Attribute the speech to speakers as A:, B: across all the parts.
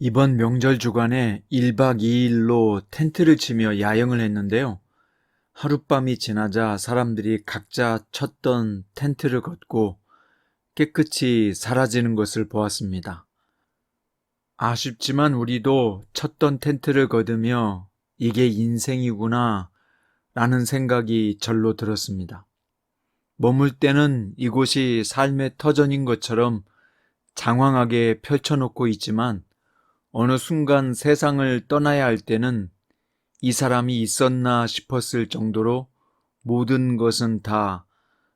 A: 이번 명절 주간에 1박 2일로 텐트를 치며 야영을 했는데요. 하룻밤이 지나자 사람들이 각자 쳤던 텐트를 걷고 깨끗이 사라지는 것을 보았습니다. 아쉽지만 우리도 쳤던 텐트를 걷으며 이게 인생이구나 라는 생각이 절로 들었습니다. 머물 때는 이곳이 삶의 터전인 것처럼 장황하게 펼쳐놓고 있지만 어느 순간 세상을 떠나야 할 때는 이 사람이 있었나 싶었을 정도로 모든 것은 다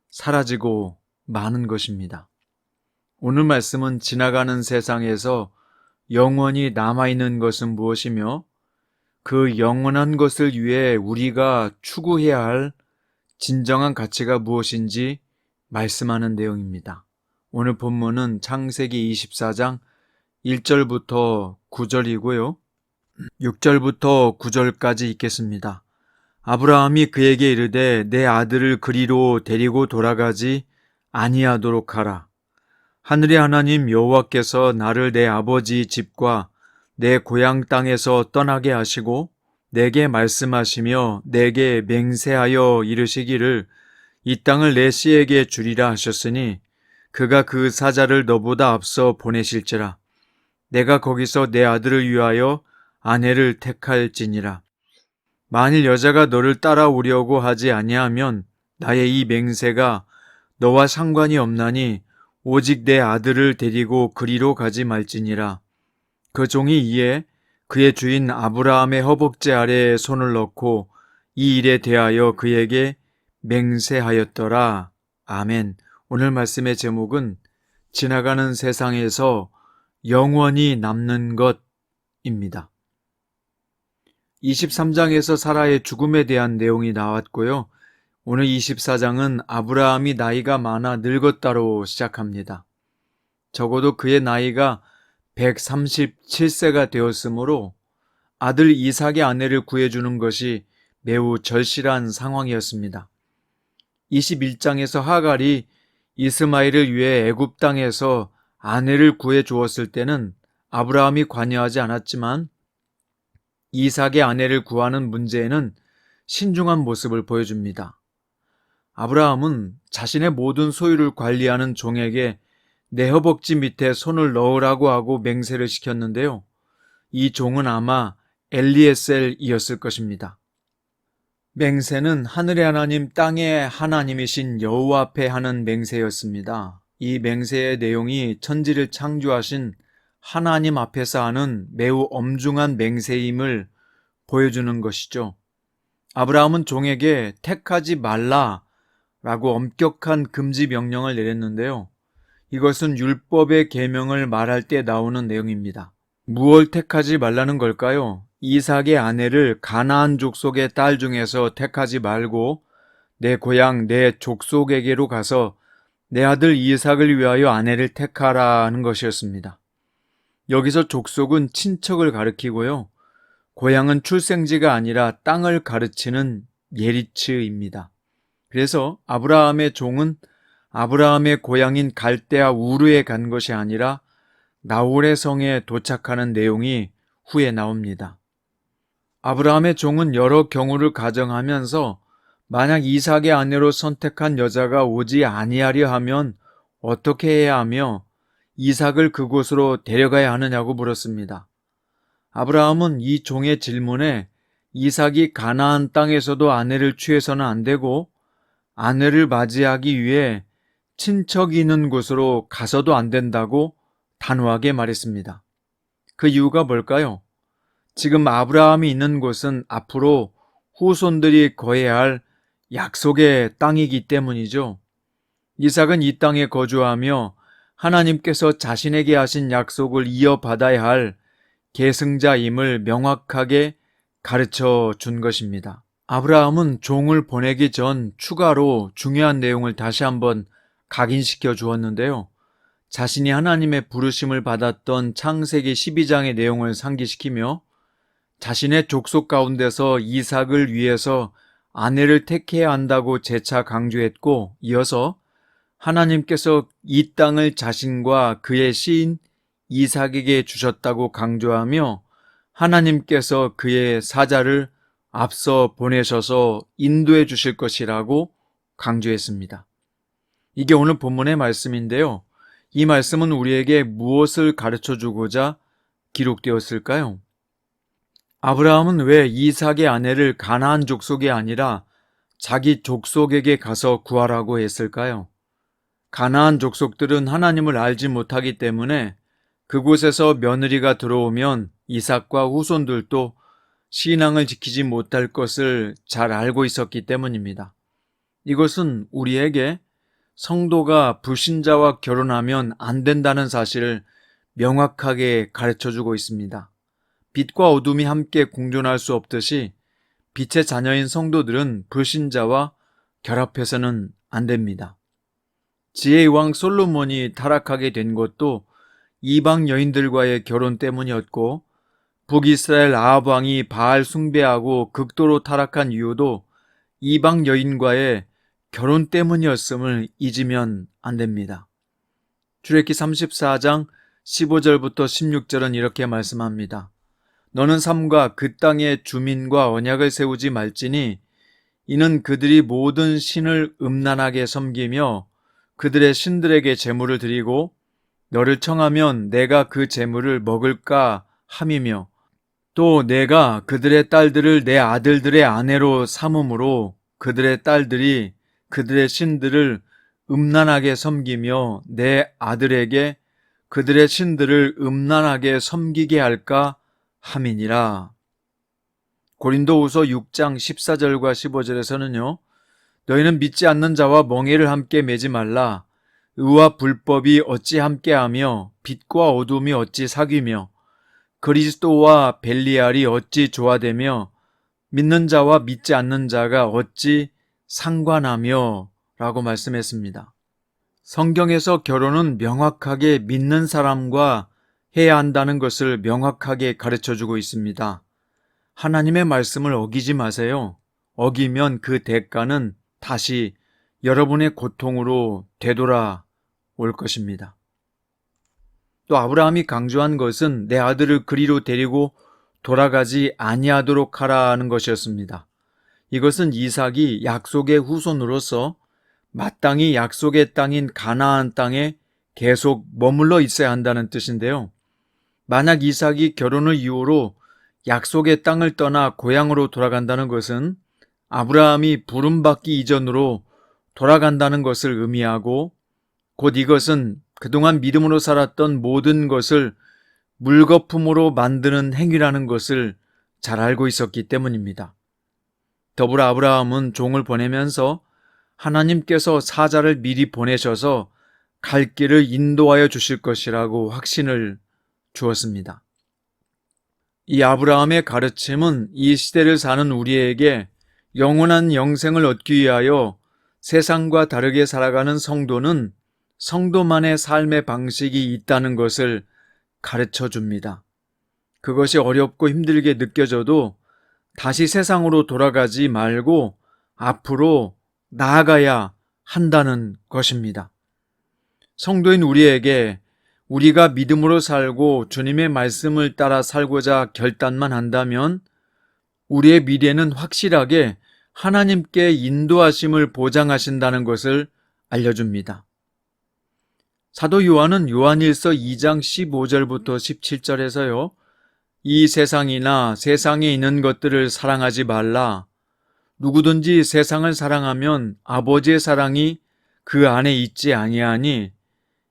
A: 사라지고 마는 것입니다. 오늘 말씀은 지나가는 세상에서 영원히 남아있는 것은 무엇이며 그 영원한 것을 위해 우리가 추구해야 할 진정한 가치가 무엇인지 말씀하는 내용입니다. 오늘 본문은 창세기 24장 1절부터 9절이고요. 6절부터 9절까지 읽겠습니다. 아브라함이 그에게 이르되 내 아들을 그리로 데리고 돌아가지 아니하도록 하라. 하늘의 하나님 여호와께서 나를 내 아버지 집과 내 고향 땅에서 떠나게 하시고 내게 말씀하시며 내게 맹세하여 이르시기를 이 땅을 내 씨에게 주리라 하셨으니 그가 그 사자를 너보다 앞서 보내실지라. 내가 거기서 내 아들을 위하여 아내를 택할지니라. 만일 여자가 너를 따라오려고 하지 아니하면 나의 이 맹세가 너와 상관이 없나니 오직 내 아들을 데리고 그리로 가지 말지니라. 그 종이 이에 그의 주인 아브라함의 허벅지 아래에 손을 넣고 이 일에 대하여 그에게 맹세하였더라. 아멘. 오늘 말씀의 제목은 지나가는 세상에서 영원히 남는 것입니다. 23장에서 사라의 죽음에 대한 내용이 나왔고요. 오늘 24장은 아브라함이 나이가 많아 늙었다로 시작합니다. 적어도 그의 나이가 137세가 되었으므로 아들 이삭의 아내를 구해주는 것이 매우 절실한 상황이었습니다. 21장에서 하갈이 이스마엘을 위해 애굽 땅에서 아내를 구해 주었을 때는 아브라함이 관여하지 않았지만 이삭의 아내를 구하는 문제에는 신중한 모습을 보여줍니다. 아브라함은 자신의 모든 소유를 관리하는 종에게 내 허벅지 밑에 손을 넣으라고 하고 맹세를 시켰는데요. 이 종은 아마 엘리에셀이었을 것입니다. 맹세는 하늘의 하나님 땅의 하나님이신 여호와 앞에 하는 맹세였습니다. 이 맹세의 내용이 천지를 창조하신 하나님 앞에서 하는 매우 엄중한 맹세임을 보여주는 것이죠. 아브라함은 종에게 택하지 말라라고 엄격한 금지 명령을 내렸는데요. 이것은 율법의 계명을 말할 때 나오는 내용입니다. 무엇을 택하지 말라는 걸까요? 이삭의 아내를 가나안 족속의 딸 중에서 택하지 말고 내 고향 내 족속에게로 가서 내 아들 이삭을 위하여 아내를 택하라는 것이었습니다. 여기서 족속은 친척을 가리키고요. 고향은 출생지가 아니라 땅을 가르치는 예리츠입니다. 그래서 아브라함의 종은 아브라함의 고향인 갈대아 우르에 간 것이 아니라 나홀의 성에 도착하는 내용이 후에 나옵니다. 아브라함의 종은 여러 경우를 가정하면서 만약 이삭의 아내로 선택한 여자가 오지 아니하려 하면 어떻게 해야 하며 이삭을 그곳으로 데려가야 하느냐고 물었습니다. 아브라함은 이 종의 질문에 이삭이 가나안 땅에서도 아내를 취해서는 안 되고 아내를 맞이하기 위해 친척이 있는 곳으로 가서도 안 된다고 단호하게 말했습니다. 그 이유가 뭘까요? 지금 아브라함이 있는 곳은 앞으로 후손들이 거해야 할 약속의 땅이기 때문이죠. 이삭은 이 땅에 거주하며 하나님께서 자신에게 하신 약속을 이어받아야 할 계승자임을 명확하게 가르쳐 준 것입니다. 아브라함은 종을 보내기 전 추가로 중요한 내용을 다시 한번 각인시켜 주었는데요. 자신이 하나님의 부르심을 받았던 창세기 12장의 내용을 상기시키며 자신의 족속 가운데서 이삭을 위해서 아내를 택해야 한다고 재차 강조했고 이어서 하나님께서 이 땅을 자신과 그의 씨인 이삭에게 주셨다고 강조하며 하나님께서 그의 사자를 앞서 보내셔서 인도해 주실 것이라고 강조했습니다. 이게 오늘 본문의 말씀인데요. 이 말씀은 우리에게 무엇을 가르쳐 주고자 기록되었을까요? 아브라함은 왜 이삭의 아내를 가나안 족속이 아니라 자기 족속에게 가서 구하라고 했을까요? 가나안 족속들은 하나님을 알지 못하기 때문에 그곳에서 며느리가 들어오면 이삭과 후손들도 신앙을 지키지 못할 것을 잘 알고 있었기 때문입니다. 이것은 우리에게 성도가 불신자와 결혼하면 안 된다는 사실을 명확하게 가르쳐주고 있습니다. 빛과 어둠이 함께 공존할 수 없듯이 빛의 자녀인 성도들은 불신자와 결합해서는 안 됩니다. 지혜의 왕 솔로몬이 타락하게 된 것도 이방 여인들과의 결혼 때문이었고, 북이스라엘 아합 왕이 바알 숭배하고 극도로 타락한 이유도 이방 여인과의 결혼 때문이었음을 잊으면 안 됩니다. 출애굽기 34장 15절부터 16절은 이렇게 말씀합니다. 너는 삼가 그 땅의 주민과 언약을 세우지 말지니 이는 그들이 모든 신을 음란하게 섬기며 그들의 신들에게 제물을 드리고 너를 청하면 내가 그 제물을 먹을까 함이며 또 내가 그들의 딸들을 내 아들들의 아내로 삼음으로 그들의 딸들이 그들의 신들을 음란하게 섬기며 내 아들에게 그들의 신들을 음란하게 섬기게 할까 함이니라. 고린도후서 6장 14절과 15절에서는요. 너희는 믿지 않는 자와 멍에를 함께 매지 말라. 의와 불법이 어찌 함께하며 빛과 어둠이 어찌 사귀며 그리스도와 벨리알이 어찌 조화되며 믿는 자와 믿지 않는 자가 어찌 상관하며 라고 말씀했습니다. 성경에서 결혼은 명확하게 믿는 사람과 해야 한다는 것을 명확하게 가르쳐주고 있습니다. 하나님의 말씀을 어기지 마세요. 어기면 그 대가는 다시 여러분의 고통으로 되돌아올 것입니다. 또 아브라함이 강조한 것은 내 아들을 그리로 데리고 돌아가지 아니하도록 하라는 것이었습니다. 이것은 이삭이 약속의 후손으로서 마땅히 약속의 땅인 가나안 땅에 계속 머물러 있어야 한다는 뜻인데요. 만약 이삭이 결혼을 이유로 약속의 땅을 떠나 고향으로 돌아간다는 것은 아브라함이 부름받기 이전으로 돌아간다는 것을 의미하고 곧 이것은 그동안 믿음으로 살았던 모든 것을 물거품으로 만드는 행위라는 것을 잘 알고 있었기 때문입니다. 더불어 아브라함은 종을 보내면서 하나님께서 사자를 미리 보내셔서 갈 길을 인도하여 주실 것이라고 확신을 주었습니다. 이 아브라함의 가르침은 이 시대를 사는 우리에게 영원한 영생을 얻기 위하여 세상과 다르게 살아가는 성도는 성도만의 삶의 방식이 있다는 것을 가르쳐 줍니다. 그것이 어렵고 힘들게 느껴져도 다시 세상으로 돌아가지 말고 앞으로 나아가야 한다는 것입니다. 성도인 우리에게 우리가 믿음으로 살고 주님의 말씀을 따라 살고자 결단만 한다면 우리의 미래는 확실하게 하나님께 인도하심을 보장하신다는 것을 알려줍니다. 사도 요한은 요한일서 2장 15절부터 17절에서요. 이 세상이나 세상에 있는 것들을 사랑하지 말라. 누구든지 세상을 사랑하면 아버지의 사랑이 그 안에 있지 아니하니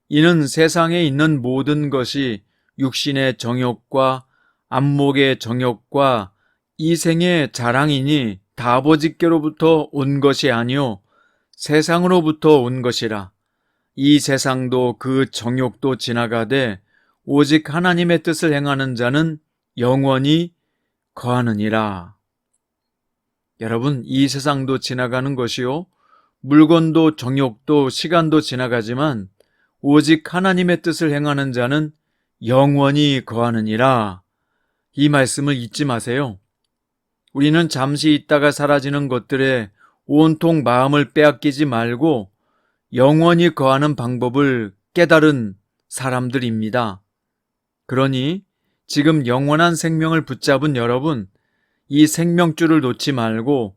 A: 이는 세상에 있는 모든 것이 육신의 정욕과 안목의 정욕과 이생의 자랑이니 다 아버지께로부터 온 것이 아니요 세상으로부터 온 것이라. 이 세상도 그 정욕도 지나가되 오직 하나님의 뜻을 행하는 자는 영원히 거하느니라. 여러분, 이 세상도 지나가는 것이요 물건도 정욕도 시간도 지나가지만 오직 하나님의 뜻을 행하는 자는 영원히 거하느니라. 이 말씀을 잊지 마세요. 우리는 잠시 있다가 사라지는 것들에 온통 마음을 빼앗기지 말고 영원히 거하는 방법을 깨달은 사람들입니다. 그러니 지금 영원한 생명을 붙잡은 여러분, 이 생명줄을 놓지 말고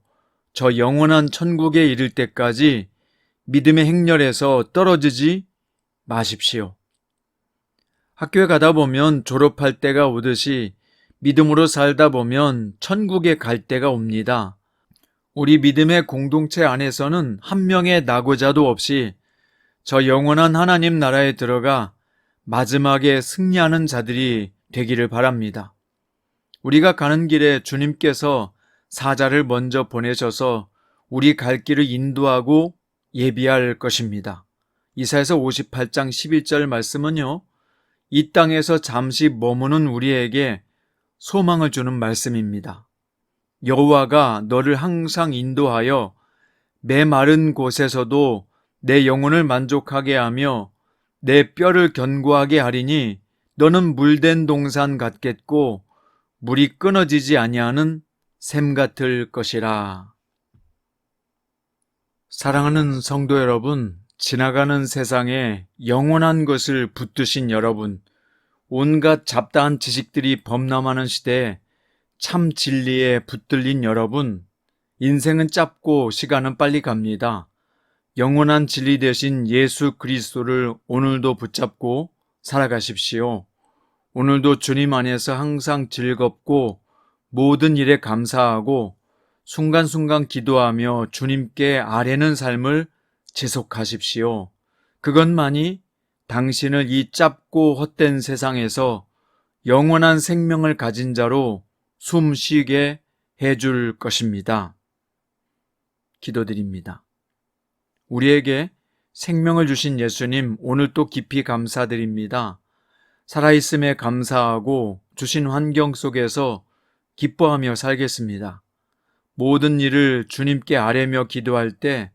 A: 저 영원한 천국에 이를 때까지 믿음의 행렬에서 떨어지지 마십시오. 학교에 가다 보면 졸업할 때가 오듯이 믿음으로 살다 보면 천국에 갈 때가 옵니다. 우리 믿음의 공동체 안에서는 한 명의 낙오자도 없이 저 영원한 하나님 나라에 들어가 마지막에 승리하는 자들이 되기를 바랍니다. 우리가 가는 길에 주님께서 사자를 먼저 보내셔서 우리 갈 길을 인도하고 예비할 것입니다. 이사야서 58장 11절 말씀은요, 이 땅에서 잠시 머무는 우리에게 소망을 주는 말씀입니다. 여호와가 너를 항상 인도하여 메마른 곳에서도 내 영혼을 만족하게 하며 내 뼈를 견고하게 하리니 너는 물된 동산 같겠고 물이 끊어지지 아니하는 샘 같을 것이라. 사랑하는 성도 여러분, 지나가는 세상에 영원한 것을 붙드신 여러분, 온갖 잡다한 지식들이 범람하는 시대에 참 진리에 붙들린 여러분, 인생은 짧고 시간은 빨리 갑니다. 영원한 진리 되신 예수 그리스도를 오늘도 붙잡고 살아가십시오. 오늘도 주님 안에서 항상 즐겁고 모든 일에 감사하고 순간순간 기도하며 주님께 아뢰는 삶을 지속하십시오. 그것만이 당신을 이 짧고 헛된 세상에서 영원한 생명을 가진 자로 숨 쉬게 해줄 것입니다. 기도드립니다. 우리에게 생명을 주신 예수님, 오늘 또 깊이 감사드립니다. 살아있음에 감사하고 주신 환경 속에서 기뻐하며 살겠습니다. 모든 일을 주님께 아뢰며 기도할 때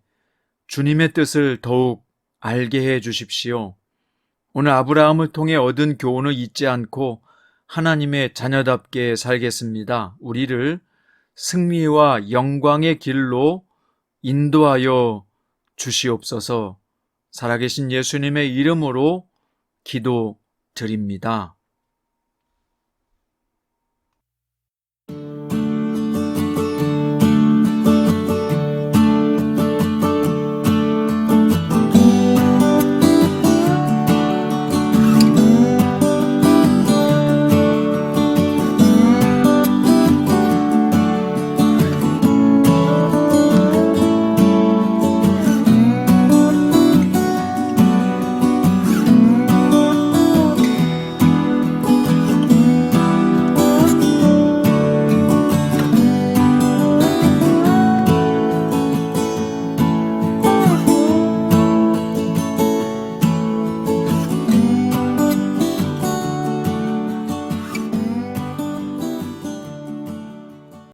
A: 주님의 뜻을 더욱 알게 해 주십시오. 오늘 아브라함을 통해 얻은 교훈을 잊지 않고 하나님의 자녀답게 살겠습니다. 우리를 승리와 영광의 길로 인도하여 주시옵소서. 살아계신 예수님의 이름으로 기도드립니다.